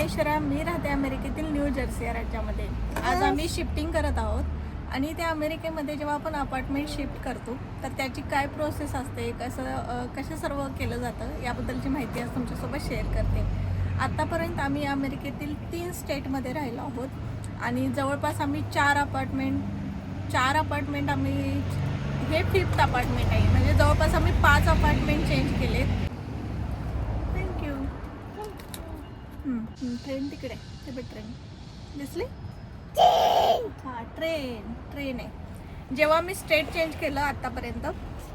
ऐश्वर्या, मी राहते अमेरिकेतील new Jersey या राज्यामध्ये. आज आम्ही शिफ्टिंग करत आहोत आणि त्या अमेरिकेमध्ये जेव्हा आपण अपार्टमेंट शिफ्ट करतो तर त्याची काय प्रोसेस असते, कसं सर्व केलं जातं याबद्दलची माहिती आज तुमच्यासोबत शेअर करते. आत्तापर्यंत आम्ही अमेरिकेतील 3 स्टेटमध्ये राहिलो आहोत आणि जवळपास आम्ही 4 अपार्टमेंट आम्ही हे 5th अपार्टमेंट आहे. म्हणजे जवळपास आम्ही 5 अपार्टमेंट चेंज केलेत. थँक्यू. ट्रेन तिकडे, ते बघ ट्रेन दिसली. हां, ट्रेन आहे. जेव्हा मी स्टेट चेंज केलं आत्तापर्यंत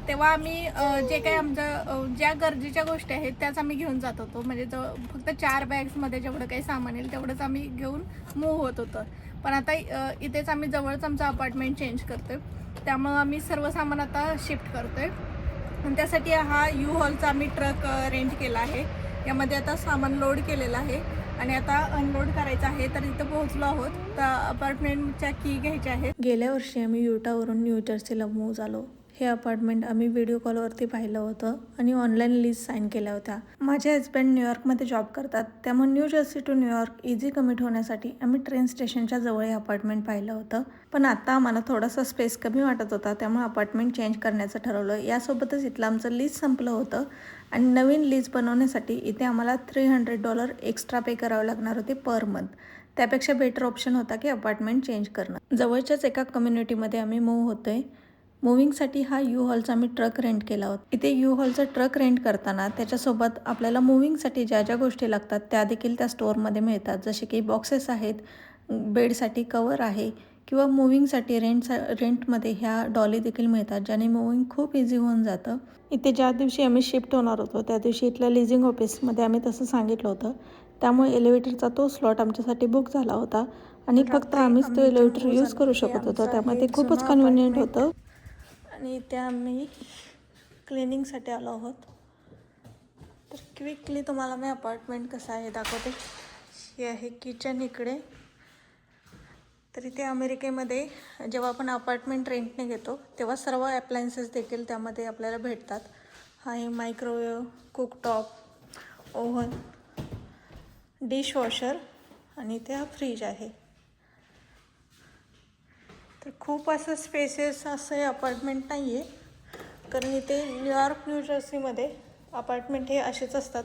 तेव्हा आम्ही जे काही आमचं ज्या गरजेच्या गोष्टी आहेत त्याच आम्ही घेऊन जात होतो. म्हणजे फक्त 4 बॅग्समध्ये जेवढं काही सामान येईल तेवढंच आम्ही घेऊन मूव्ह होत होतं. पण आता इथेच आम्ही जवळच आमचं अपार्टमेंट चेंज करतो आहे, त्यामुळं आम्ही सर्व सामान आता शिफ्ट करतो आहे. आणि त्यासाठी हा यू हॉलचा आम्ही ट्रक रेंट केला आहे. यामध्ये आता सामान लोड केलेलं आहे आणि आता अनलोड करायचं आहे. तर इथं पोहोचलो आहोत. तर अपार्टमेंटच्या की घ्यायच्या आहेत. गेल्या वर्षी आम्ही युटावरून न्यू जर्सीला मूव्ह झालो. हे अपार्टमेंट आम्ही व्हिडिओ कॉलवरती पाहिलं होतं आणि ऑनलाईन लीज साईन केल्या होत्या. माझे हस्बंड न्यूयॉर्कमध्ये जॉब करतात, त्यामुळे New Jersey to New York easy commute होण्यासाठी आम्ही ट्रेन स्टेशनच्या जवळ हे अपार्टमेंट पाहिलं होतं. पण आता आम्हाला थोडासा स्पेस कमी वाटत होता, त्यामुळे अपार्टमेंट चेंज करण्याचं ठरवलं. यासोबतच इथलं आमचं लीज संपलं होतं आणि नवीन लीज बनवण्यासाठी इथे आम्हाला $300 एक्स्ट्रा पे करावे लागणार होते पर मंथ. त्यापेक्षा बेटर ऑप्शन होता की अपार्टमेंट चेंज करणं. जवळच्याच एका कम्युनिटीमध्ये आम्ही मूव्ह होतोय. मूव्हिंगसाठी हा यू हॉलचा आम्ही ट्रक रेंट केला होता. इथे यू हॉलचा ट्रक रेंट करताना त्याच्यासोबत आपल्याला मूव्हिंगसाठी ज्या ज्या गोष्टी लागतात त्या देखील त्या स्टोअरमध्ये मिळतात. जसे की बॉक्सेस आहेत, बेडसाठी कवर आहे किंवा मूव्हिंगसाठी रेंटमध्ये ह्या डॉली देखील मिळतात, ज्याने मूव्हिंग खूप इझी होऊन जातं. इथे ज्या दिवशी आम्ही शिफ्ट होणार होतो त्या दिवशी इथल्या लिझिंग ऑफिसमध्ये आम्ही तसं सांगितलं होतं, त्यामुळे एलिव्हेटरचा तो स्लॉट आमच्यासाठी बुक झाला होता आणि फक्त आम्हीच तो एलिव्हेटर यूज करू शकत होतो. त्यामुळे ते खूपच कन्व्हिनियंट होतं. आणि इथे आम्ही क्लिनिंगसाठी आलो आहोत. तर क्विकली तुम्हाला मी अपार्टमेंट कसं आहे दाखवते. हे आहे किचन इकडे. तर इथे अमेरिकेमध्ये जेव्हा आपण अपार्टमेंट रेंटने घेतो तेव्हा सर्व ॲप्लायन्सेस देखील त्यामध्ये आपल्याला भेटतात. हा आहे मायक्रोवेव्ह, कुकटॉप, ओव्हन, डिशवॉशर आणि इथे हा फ्रीज आहे. तर खूप असं स्पेसेस असं हे अपार्टमेंट नाही आहे, कारण इथे न्यूयॉर्क न्यू जर्सीमध्ये अपार्टमेंट हे असेच असतात.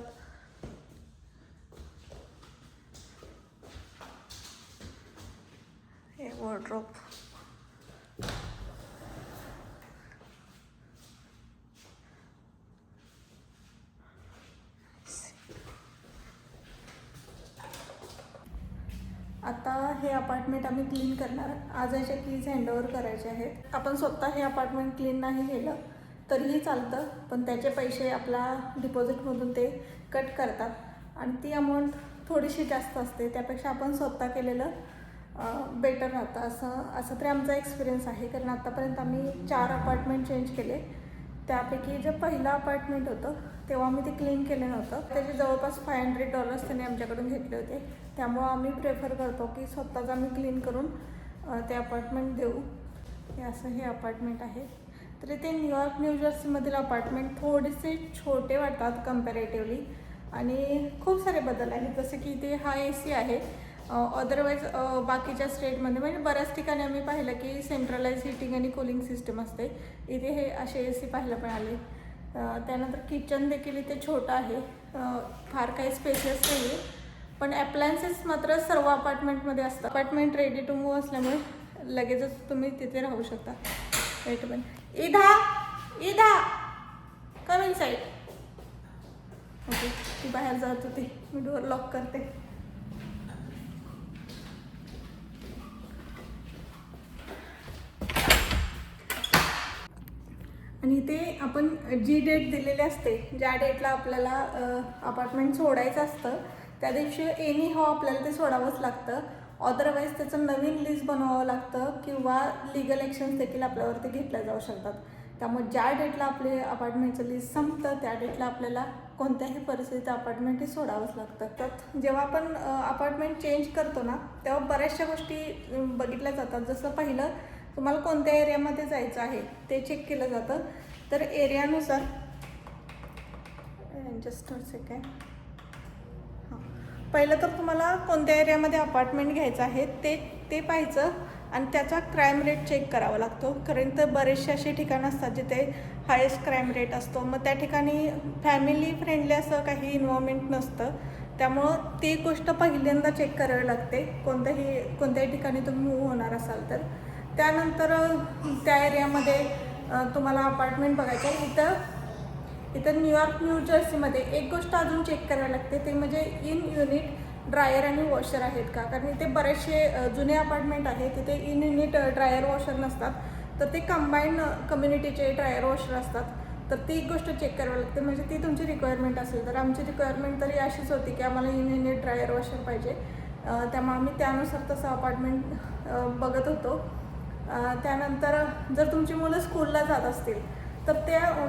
हे वॉर्डरोब, आता हे अपार्टमेंट आम्ही क्लीन करणार. आज याच्या कीज हँडओव्हर करायचे आहेत. आपण स्वतः हे अपार्टमेंट क्लीन नाही केलं तरीही चालतं, पण त्याचे पैसे आपला डिपॉझिटमधून ते कट करतात आणि ती अमाऊंट थोडीशी जास्त असते. त्यापेक्षा आपण स्वतः केलेलं बेटर राहतं, असं तरी आमचा एक्सपिरियन्स आहे. कारण आत्तापर्यंत आम्ही 4 अपार्टमेंट चेंज केले. त्यापैकी जे पहिलं अपार्टमेंट होतं तेव्हा आम्ही ते क्लीन केलं नव्हतं. त्याचे जवळपास $500 त्यांनी आमच्याकडून घेतले होते. त्यामुळं आम्ही प्रेफर करतो की स्वतःच आम्ही क्लीन करून ते अपार्टमेंट देऊ. हे असं हे अपार्टमेंट आहे. तर ते न्यूयॉर्क न्यू जर्सीमधील अपार्टमेंट थोडेसे छोटे वाटतात कम्पॅरेटिव्हली आणि खूप सारे बदल आहेत. जसे की इथे हा AC आहे. अदरवाईज बाकीच्या स्टेटमध्ये म्हणजे बऱ्याच ठिकाणी आम्ही पाहिलं की सेंट्रलाइज हिटिंग आणि कूलिंग सिस्टम असते. इथे हे असे AC पाहायला पण आले. त्यानंतर किचन देखील इथे छोटं आहे. फार काही स्पेसेस नाही आहे, पण ॲप्लायन्सेस मात्र सर्व अपार्टमेंटमध्ये असतात. अपार्टमेंट रेडी टू मूव्ह असल्यामुळे लगेचच तुम्ही तिथे राहू शकता. वेट पण इधा कम इन साईड. ओके, ती बाहेर जात होती, मी डोअर लॉक करते. आणि इथे आपण जी डेट दिलेली असते, ज्या डेटला आपल्याला अपार्टमेंट सोडायचं असतं त्या दिवशी एनी हाव आपल्याला ते सोडावंच लागतं. अदरवाईज त्याचं नवीन लीज बनवावं लागतं किंवा लिगल ॲक्शन्स देखील आपल्यावरती घेतल्या जाऊ शकतात. त्यामुळे ज्या डेटला आपले अपार्टमेंटचं लीज संपतं त्या डेटला आपल्याला कोणत्याही परिस्थितीत अपार्टमेंट हे सोडावंच लागतं. तर जेव्हा आपण अपार्टमेंट चेंज करतो ना तेव्हा बऱ्याचशा गोष्टी बघितल्या जातात. जसं पहिलं तुम्हाला कोणत्या एरियामध्ये जायचं आहे ते चेक केलं जातं. तर एरियानुसार जस्ट सेकंड. हां, पहिलं तर तुम्हाला कोणत्या एरियामध्ये अपार्टमेंट घ्यायचं आहे ते पाहायचं आणि त्याचा क्राईम रेट चेक करावा लागतो. कारण तर बरेचसे असे ठिकाणं असतात जिथे हायेस्ट क्राईम रेट असतो. मग त्या ठिकाणी फॅमिली फ्रेंडली असं काही इन्व्हॉल्वमेंट नसतं. त्यामुळं ती गोष्ट पहिल्यांदा चेक करावी लागते कोणत्याही ठिकाणी तुम्ही मूव्ह होणार असाल तर. त्यानंतर त्या एरियामध्ये तुम्हाला अपार्टमेंट बघायचं आहे. इथं न्यूयॉर्क न्यू जर्सीमध्ये एक गोष्ट अजून चेक करावी लागते, ते म्हणजे इन युनिट ड्रायर आणि वॉशर आहेत का. कारण इथे बरेचसे जुने अपार्टमेंट आहेत तिथे इन युनिट ड्रायर वॉशर नसतात, तर ते कंबाईंड कम्युनिटीचे ड्रायर वॉशर असतात. तर ती एक गोष्ट चेक करावी लागते, म्हणजे ती तुमची रिक्वायरमेंट असेल. तर आमची रिक्वायरमेंट तरी अशीच होती की आम्हाला इन युनिट ड्रायर वॉशर पाहिजे. त्यामुळे आम्ही त्यानुसार तसं अपार्टमेंट बघत होतो. त्यानंतर जर तुमची मुलं स्कूलला जात असतील तर त्या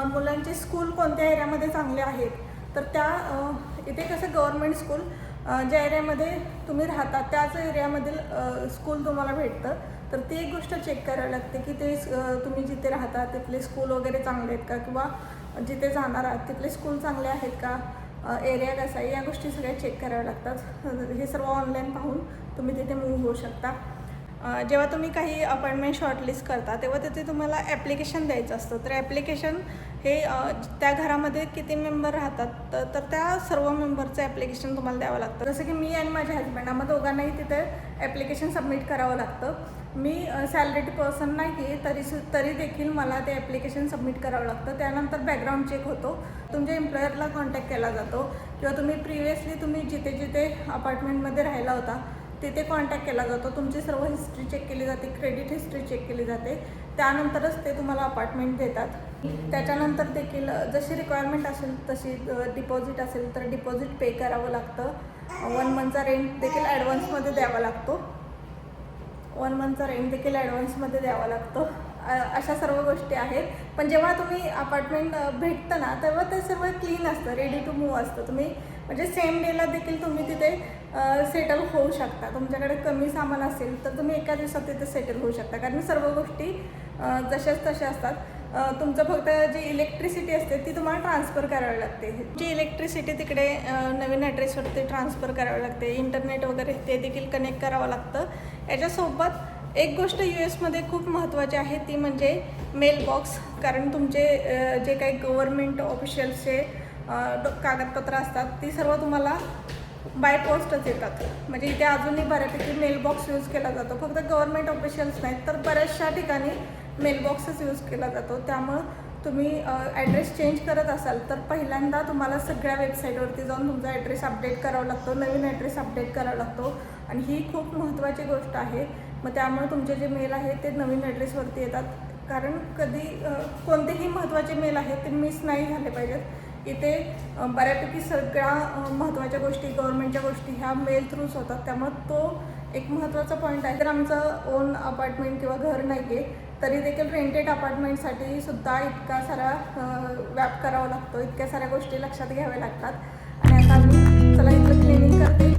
मुलांचे स्कूल कोणत्या एरियामध्ये चांगले आहेत, तर त्या इथे कसं गव्हर्मेंट स्कूल ज्या एरियामध्ये तुम्ही राहता त्याच एरियामधील स्कूल तुम्हाला भेटतं. तर ती एक गोष्ट चेक करावी लागते की ते तुम्ही जिथे राहता तिथले स्कूल वगैरे चांगले आहेत का, किंवा जिथे जाणार आहात तिथले स्कूल चांगले आहेत का, एरिया कसा आहे, या गोष्टी सगळ्या चेक कराव्या लागतात. हे सर्व ऑनलाईन पाहून तुम्ही तिथे मूव्ह होऊ शकता. जेव्हा तुम्ही काही अपॉइंटमेंट शॉर्टलिस्ट करता तेव्हा तिथे तुम्हाला ॲप्लिकेशन द्यायचं असतं. तर ॲप्लिकेशन हे त्या घरामध्ये किती मेंबर राहतात तर त्या सर्व मेंबरचं ॲप्लिकेशन तुम्हाला द्यावं लागतं. जसं की मी आणि माझे हजबंड आम्हा दोघांनाही तिथे ॲप्लिकेशन सबमिट करावं लागतं. मी सॅलरीड पर्सन नाही आहे तरी देखील मला ते ॲप्लिकेशन सबमिट करावं लागतं. त्यानंतर बॅकग्राऊंड चेक होतो. तुमच्या एम्प्लॉयरला कॉन्टॅक्ट केला जातो, किंवा तुम्ही प्रिव्हियसली तुम्ही जिथे अपार्टमेंटमध्ये राहिला होता तिथे कॉन्टॅक्ट केला जातो. तुमची सर्व हिस्ट्री चेक केली जाते, क्रेडिट हिस्ट्री चेक केली जाते. त्यानंतरच ते तुम्हाला अपार्टमेंट देतात. त्याच्यानंतर देखील जशी रिक्वायरमेंट असेल तशी डिपॉझिट असेल तर डिपॉझिट पे करावं लागतं. 1 मंथचा रेंट देखील ॲडव्हान्समध्ये द्यावा लागतो. 1 मंथचा रेंट देखील ॲडव्हान्समध्ये द्यावा लागतो. अशा सर्व गोष्टी आहेत. पण जेव्हा तुम्ही अपार्टमेंट भेटतं ना तेव्हा ते सर्व क्लीन असतं, रेडी टू मूव्ह असतं. तुम्ही म्हणजे सेम डेला देखील तुम्ही तिथे सेटल होऊ शकता. तुमच्याकडे कमी सामान असेल तर तुम्ही एका दिवसात तिथे सेटल होऊ शकता, कारण सर्व गोष्टी जशाच तशा असतात. तुमचं फक्त जी इलेक्ट्रिसिटी असते ती तुम्हाला ट्रान्सफर करावी लागते. जी इलेक्ट्रिसिटी तिकडे नवीन ॲड्रेसवरती ट्रान्सफर करावी लागते. इंटरनेट वगैरे ते देखील कनेक्ट करावं लागतं. याच्यासोबत एक गोष्ट US खूप महत्त्वाची आहे, ती म्हणजे मेल बॉक्स. कारण तुमचे जे काही गव्हर्मेंट ऑफिशियल्सचे कागदपत्र असतात ती सर्व तुम्हाला बाय पोस्टच येतात. म्हणजे इथे अजूनही बऱ्यापैकी मेल बॉक्स यूज केला जातो. फक्त गव्हर्मेंट ऑफिशियल्स नाहीत तर बऱ्याचशा ठिकाणी मेल बॉक्सच यूज केला जातो. त्यामुळं तुम्ही ॲड्रेस चेंज करत असाल तर पहिल्यांदा तुम्हाला सगळ्या वेबसाईटवरती जाऊन तुमचा ॲड्रेस अपडेट करावा लागतो, नवीन ॲड्रेस अपडेट करावा लागतो. आणि ही खूप महत्त्वाची गोष्ट आहे. मग त्यामुळे तुमचे जे मेल आहेत ते नवीन ॲड्रेसवरती येतात. कारण कोणतेही महत्त्वाचे मेल आहेत ते मिस नाही झाले पाहिजेत. इथे बऱ्यापैकी सगळ्या महत्त्वाच्या गोष्टी गव्हर्मेंटच्या गोष्टी ह्या मेल थ्रूच होतात. त्यामुळे तो एक महत्त्वाचा पॉईंट आहे. तर आमचं ओन अपार्टमेंट किंवा घर नाही आहे तरी देखील रेंटेड अपार्टमेंटसाठी सुद्धा इतका सारा व्याप करावा लागतो, इतक्या साऱ्या गोष्टी लक्षात घ्याव्या लागतात. आणि आता आम्ही चला इथलं क्लिनिंग करते.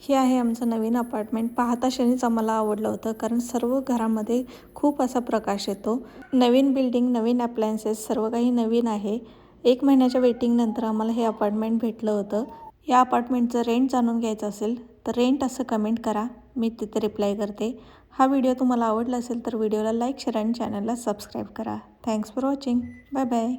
हे आहे आमचं नवीन अपार्टमेंट. पाहता क्षणीच आम्हाला आवडलं होतं, कारण सर्व घरामध्ये खूप असा प्रकाश येतो. नवीन बिल्डिंग, नवीन अप्लायन्सेस, सर्व काही नवीन आहे. 1 महिन्याच्या वेटिंगनंतर आम्हाला हे अपार्टमेंट भेटलं होतं. या अपार्टमेंटचं रेंट जाणून घ्यायचं असेल तर रेंट असं कमेंट करा, मी तिथे रिप्लाय करते. हा व्हिडिओ तुम्हाला आवडला असेल तर व्हिडिओला लाईक, शेअर आणि चॅनलला सबस्क्राईब करा. Thanks for watching. Bye bye.